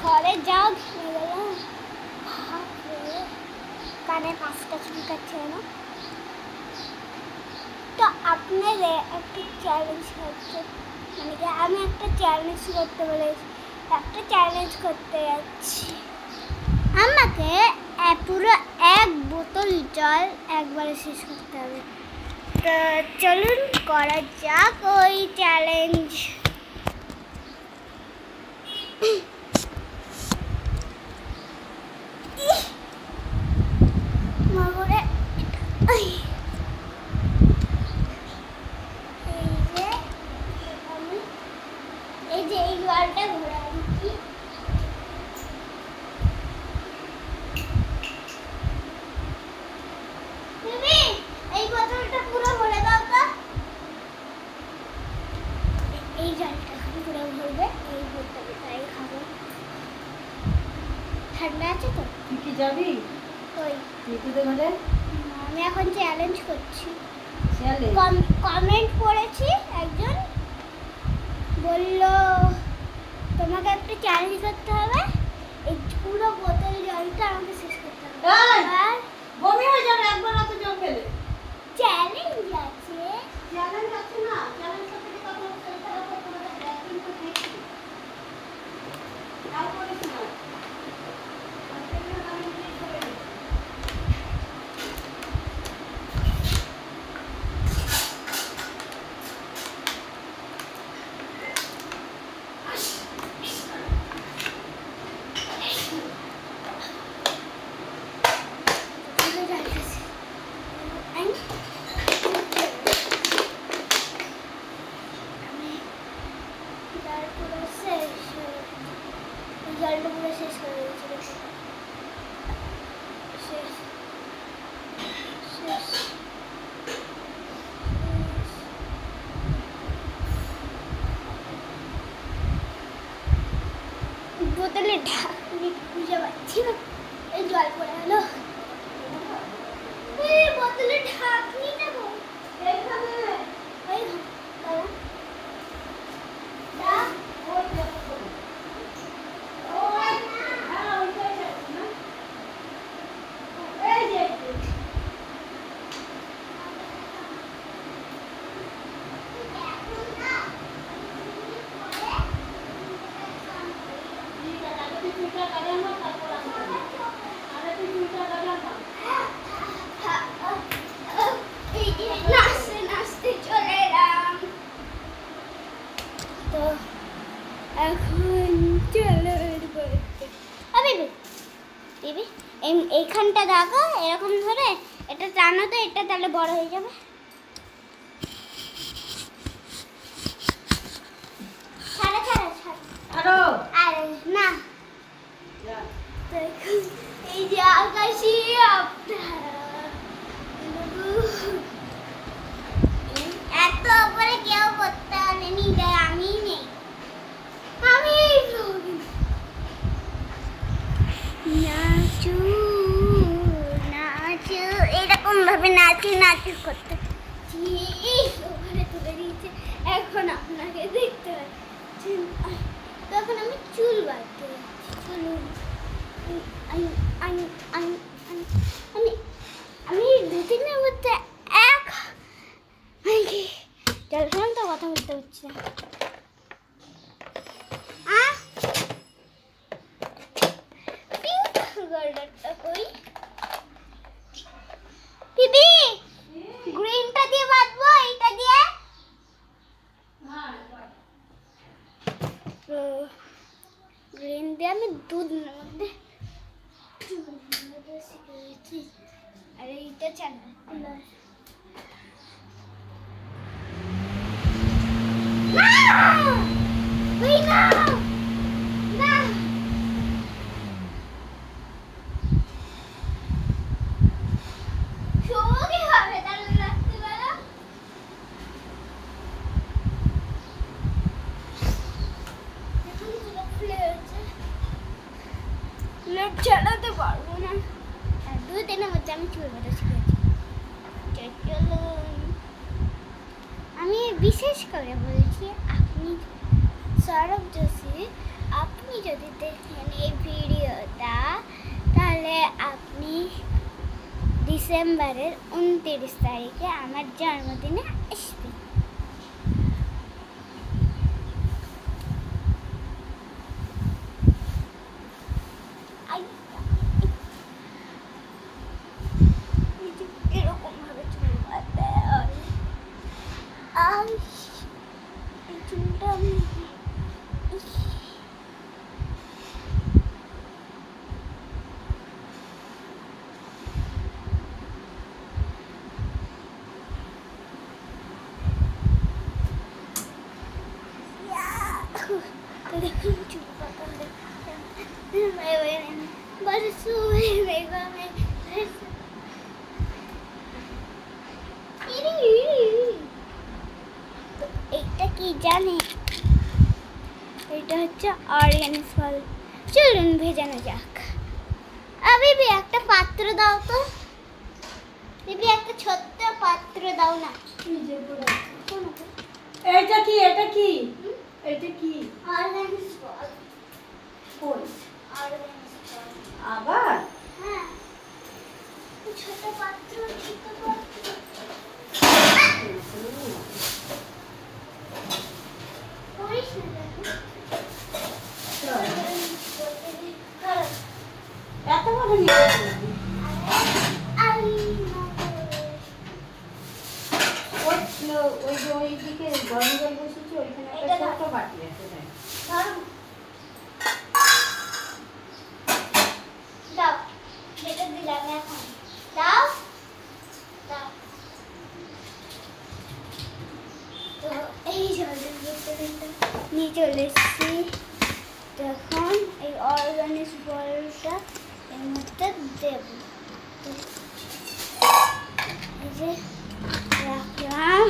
ঘরে যাও কানে পাঁচটা চুল কাটছে না। তো আপনার একটা চ্যালেঞ্জ হচ্ছে, মানে কি আমি একটা চ্যালেঞ্জ করতে বলেছি, একটা চ্যালেঞ্জ করতে যাচ্ছি। আমাকে পুরো 1 বোতল জল একবারে শেষ করতে হবে। তো চলুন করা যাক ওই চ্যালেঞ্জ। এই যে এই জলটা ঘোরা দিচ্ছি। এই বোতলটা পুরো ভরে দাও তো। এই জলটা পুরো ভরবে, এই বোতলে তাই খাবো। ঠান্ডা আছে তো? তুই কি যাবি? ওই তুই ঘরে? আমি এখন চ্যালেঞ্জ করছি। চ্যালেঞ্জ? কমেন্ট করেছি, একজন বলল তোমাকে একটা চ্যালেঞ্জ করতে হবে, এই পুরো বোতল জলটা আমাকে শেষ করতে হবে। আর বমি হয়ে যাবে একবার অত জল খেলে। চ্যালেঞ্জ আছে। চ্যালেঞ্জ আছে না, চ্যালেঞ্জ করতে কত খারাপ করতে হবে, ব্যাকিং তো দেখি আর করিস না। জলটা পুরো শেষ করে দিয়েছিল। শেষ শেষ বোতলে ঢাকনি খুঁজে পাচ্ছি না, এই জল পড়ে গেল। বোতলে ঢাকনি নেবো এইখানে, নাচতে চলে এলাম। তো এখন চলো দিবি এইখানটা দেখো, এরকম ধরে এটা টানো তো, এটা তাহলে বড় হয়ে যাবে। ছাড়া ছাড়া ছাড়া আর না। এই যে আকাশি এত উপরে কেউ করতে পারেনি, আমি নেই, আমি নাচু নাচু এরকম ভাবে নাচু নাচু করতে ওখানে তুলে দিয়েছে। এখন আপনাকে দেখতে পাচ্ছেন, তখন আমি চুল বাঁধতে যাচ্ছি। চলুন আমি 2-3 দিনের মধ্যে জলখান তো কথা বলতে হচ্ছে না। কই দিদি, গ্রিনটা দিয়ে বাঁধবো, এইটা দিয়ে গ্রিন দিয়ে আমি দুধের মধ্যে শিখেছি। আর এইটা চালা চালাতে পারবো না। 2 দিনের মধ্যে আমি চুল বাঁধা শিখেছি। চলুন, আমি বিশেষ করে বলছি, আপনি সৌরভ যোশী, আপনি যদি দেখেন যে আপনি ডিসেম্বরের 29 তারিখে আমার জন্মদিনে আসবেন। এরকম ভাবে চুল কাটতে হয়। এই চুলটা আমি দেখুন চুল কাটা बरसों मेघा में তো এটা কি জানে? এটা হচ্ছে অর্গানিক ফল। চলুন ভেজানো যাক। বিবি একটা পাত্র দাও তো। বিবি একটা ছোট্ট পাত্র দাও না। এটা কি এটা কি এটা কি অর্গানিক ফল। কই অর্গানিক ফল আবার হ্যাঁ ছোট পাত্র ছোট পাত্র করিস না এত বড় নিয়ে ওই যে ওইদিকে গরম জল বসেছি ওইখানে একটা ছোট বাটি আছে দাও যেটা দিলাম এখন দাও দাও তো এই জলের বোতলটা নিয়ে চলে এসেছি। তখন এই অর্গানিক বলটা এর মধ্যে দেব। এই যে রাখলাম।